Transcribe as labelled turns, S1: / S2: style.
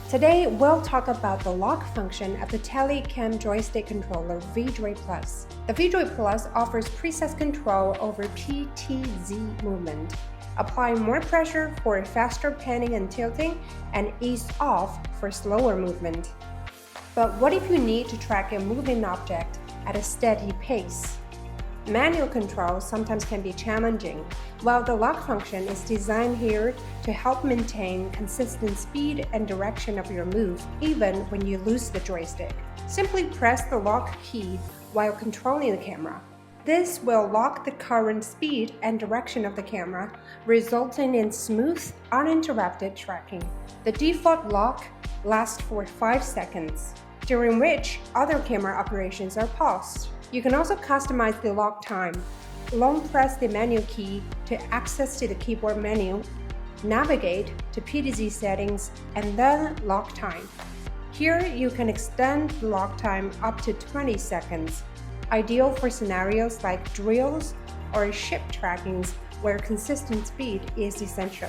S1: Today, we'll talk about the lock function of the Telycam joystick controller VJoy Plus. The VJoy Plus offers precise control over PTZ movement, applying more pressure for faster panning and tilting, and ease off for slower movement. But what if you need to track a moving object at a steady pace? Manual control sometimes can be challenging, while the lock function is designed here to help maintain consistent speed and direction of your move, even when you lose the joystick. Simply press the lock key while controlling the camera. This will lock the current speed and direction of the camera, resulting in smooth, uninterrupted tracking. The default lock lasts for 5 seconds, during which other camera operations are paused. You can also customize the lock time. Long press the menu key to access to the keyboard menu, navigate to PTZ settings, and then lock time. Here you can extend the lock time up to 20 seconds, ideal for scenarios like drills or ship trackings where consistent speed is essential.